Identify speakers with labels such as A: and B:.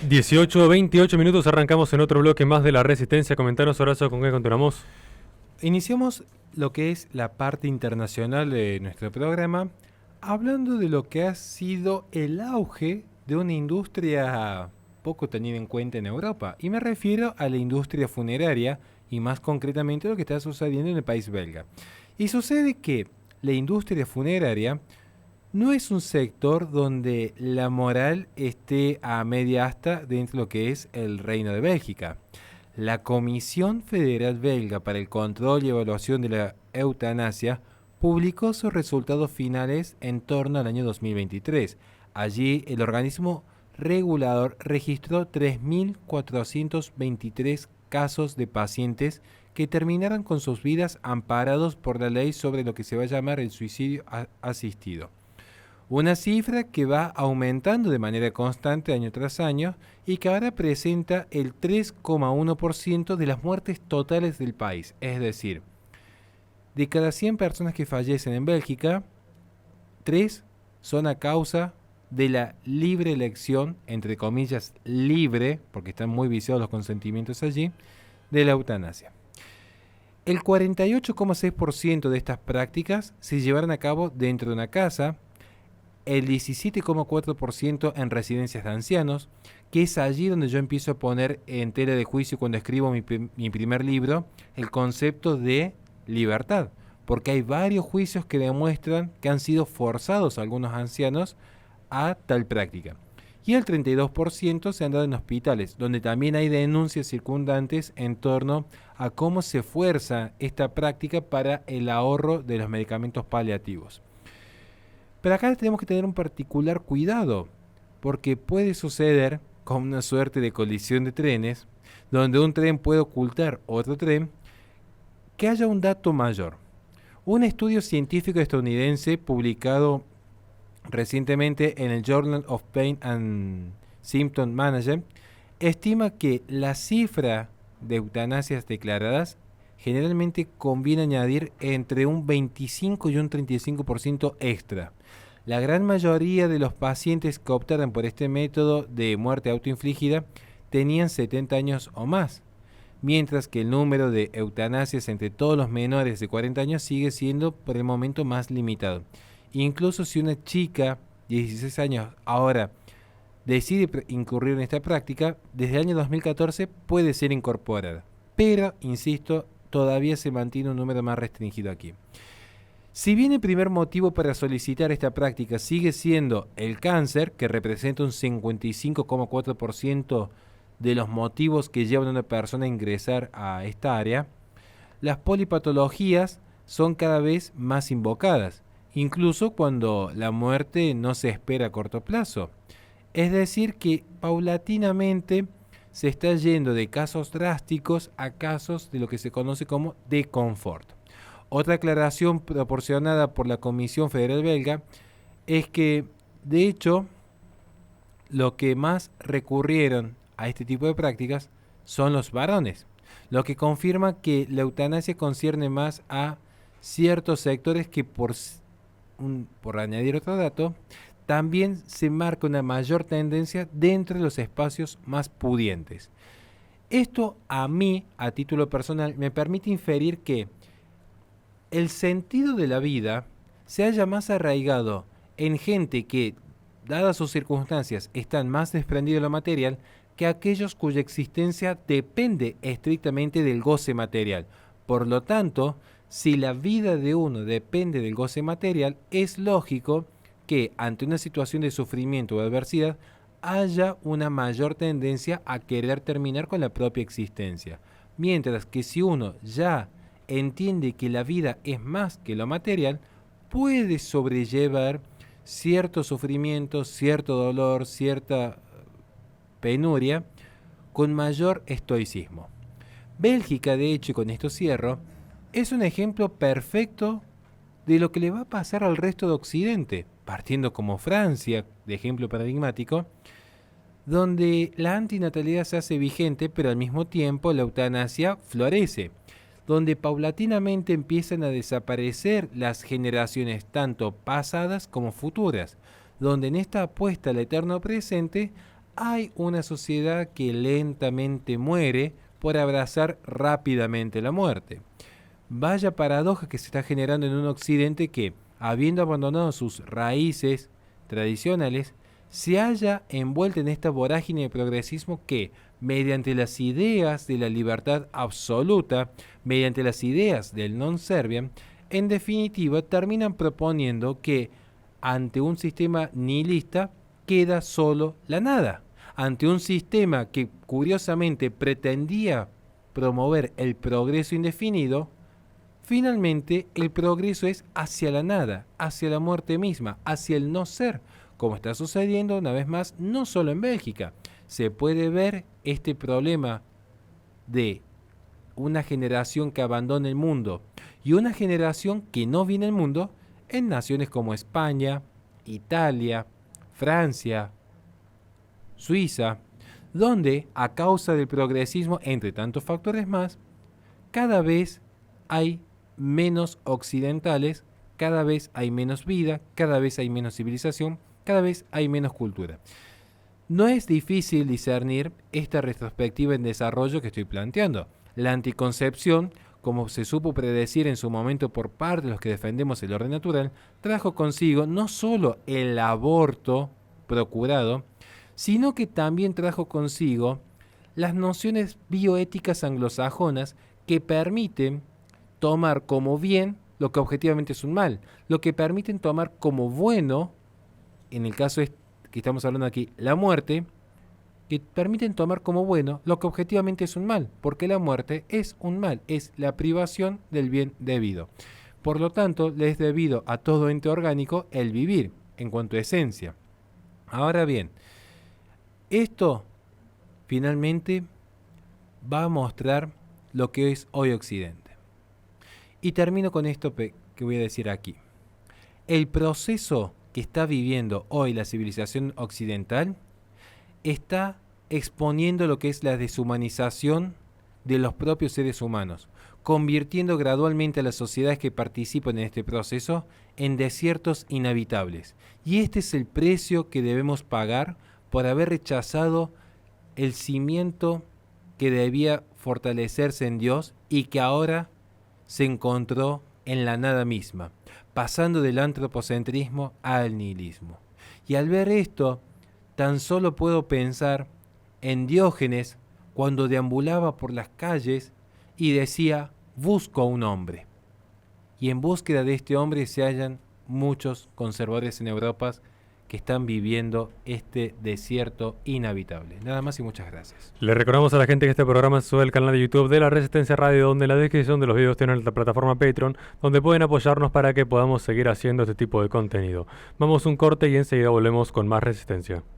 A: 18:28 minutos, arrancamos en otro bloque más de la Resistencia. Comentaros, Horacio, ¿con qué continuamos?
B: Iniciamos lo que es la parte internacional de nuestro programa, hablando de lo que ha sido el auge de una industria poco tenida en cuenta en Europa. Y me refiero a la industria funeraria y más concretamente lo que está sucediendo en el país belga. Y sucede que la industria funeraria no es un sector donde la moral esté a media asta dentro de lo que es el Reino de Bélgica. La Comisión Federal Belga para el Control y Evaluación de la Eutanasia publicó sus resultados finales en torno al año 2023. Allí el organismo regulador registró 3.423 casos de pacientes que terminaron con sus vidas amparados por la ley sobre lo que se va a llamar el suicidio asistido. Una cifra que va aumentando de manera constante año tras año y que ahora presenta el 3,1% de las muertes totales del país. Es decir, de cada 100 personas que fallecen en Bélgica, 3 son a causa de la libre elección, entre comillas libre, porque están muy viciados los consentimientos allí, de la eutanasia. El 48,6% de estas prácticas se llevaron a cabo dentro de una casa, el 17,4% en residencias de ancianos, que es allí donde yo empiezo a poner en tela de juicio cuando escribo mi primer libro el concepto de libertad, porque hay varios juicios que demuestran que han sido forzados algunos ancianos a tal práctica. Y el 32% se han dado en hospitales, donde también hay denuncias circundantes en torno a cómo se fuerza esta práctica para el ahorro de los medicamentos paliativos. Pero acá tenemos que tener un particular cuidado, porque puede suceder con una suerte de colisión de trenes, donde un tren puede ocultar otro tren, que haya un dato mayor. Un estudio científico estadounidense publicado recientemente en el Journal of Pain and Symptom Management estima que la cifra de eutanasias declaradas generalmente conviene añadir entre un 25 y un 35% extra. La gran mayoría de los pacientes que optaron por este método de muerte autoinfligida tenían 70 años o más, mientras que el número de eutanasias entre todos los menores de 40 años sigue siendo por el momento más limitado. Incluso si una chica de 16 años ahora decide incurrir en esta práctica, desde el año 2014 puede ser incorporada. Pero, insisto, todavía se mantiene un número más restringido aquí. Si bien el primer motivo para solicitar esta práctica sigue siendo el cáncer, que representa un 55,4% de los motivos que llevan a una persona a ingresar a esta área, las polipatologías son cada vez más invocadas, incluso cuando la muerte no se espera a corto plazo. Es decir, que paulatinamente se está yendo de casos drásticos a casos de lo que se conoce como de confort. Otra aclaración proporcionada por la Comisión Federal Belga es que, de hecho, lo que más recurrieron a este tipo de prácticas son los varones, lo que confirma que la eutanasia concierne más a ciertos sectores que, por añadir otro dato, también se marca una mayor tendencia dentro de los espacios más pudientes. Esto a mí, a título personal, me permite inferir que el sentido de la vida se haya más arraigado en gente que, dadas sus circunstancias, están más desprendidos de lo material que aquellos cuya existencia depende estrictamente del goce material. Por lo tanto, si la vida de uno depende del goce material, es lógico que ante una situación de sufrimiento o adversidad haya una mayor tendencia a querer terminar con la propia existencia. Mientras que si uno ya entiende que la vida es más que lo material, puede sobrellevar cierto sufrimiento, cierto dolor, cierta penuria con mayor estoicismo. Bélgica, de hecho, y con esto cierro, es un ejemplo perfecto de lo que le va a pasar al resto de Occidente, partiendo como Francia, de ejemplo paradigmático, donde la antinatalidad se hace vigente, pero al mismo tiempo la eutanasia florece, donde paulatinamente empiezan a desaparecer las generaciones tanto pasadas como futuras, donde en esta apuesta al eterno presente hay una sociedad que lentamente muere por abrazar rápidamente la muerte. Vaya paradoja que se está generando en un occidente que, habiendo abandonado sus raíces tradicionales, se halla envuelta en esta vorágine de progresismo que, mediante las ideas de la libertad absoluta, mediante las ideas del non serviam, en definitiva terminan proponiendo que ante un sistema nihilista queda solo la nada. Ante un sistema que curiosamente pretendía promover el progreso indefinido, finalmente el progreso es hacia la nada, hacia la muerte misma, hacia el no ser, como está sucediendo una vez más no solo en Bélgica. Se puede ver este problema de una generación que abandona el mundo y una generación que no viene al mundo en naciones como España, Italia, Francia, Suiza, donde a causa del progresismo, entre tantos factores más, cada vez hay menos occidentales, cada vez hay menos vida, cada vez hay menos civilización, cada vez hay menos cultura. No es difícil discernir esta retrospectiva en desarrollo que estoy planteando. La anticoncepción, como se supo predecir en su momento por parte de los que defendemos el orden natural, trajo consigo no solo el aborto procurado, sino que también trajo consigo las nociones bioéticas anglosajonas que permiten tomar como bien lo que objetivamente es un mal, lo que permiten tomar como bueno, en el caso que estamos hablando aquí, la muerte, que permiten tomar como bueno lo que objetivamente es un mal, porque la muerte es un mal, es la privación del bien debido. Por lo tanto, le es debido a todo ente orgánico el vivir, en cuanto a esencia. Ahora bien, esto finalmente va a mostrar lo que es hoy Occidente. Y termino con esto que voy a decir aquí. El proceso que está viviendo hoy la civilización occidental está exponiendo lo que es la deshumanización de los propios seres humanos, convirtiendo gradualmente a las sociedades que participan en este proceso en desiertos inhabitables. Y este es el precio que debemos pagar por haber rechazado el cimiento que debía fortalecerse en Dios y que ahora se encontró en la nada misma, pasando del antropocentrismo al nihilismo. Y al ver esto, tan solo puedo pensar en Diógenes cuando deambulaba por las calles y decía, busco a un hombre. Y en búsqueda de este hombre se hallan muchos conservadores en Europa que están viviendo este desierto inhabitable. Nada más y muchas gracias.
A: Le recordamos a la gente que este programa se sube al canal de YouTube de La Resistencia Radio, donde en la descripción de los videos tienen la plataforma Patreon, donde pueden apoyarnos para que podamos seguir haciendo este tipo de contenido. Vamos a un corte y enseguida volvemos con más Resistencia.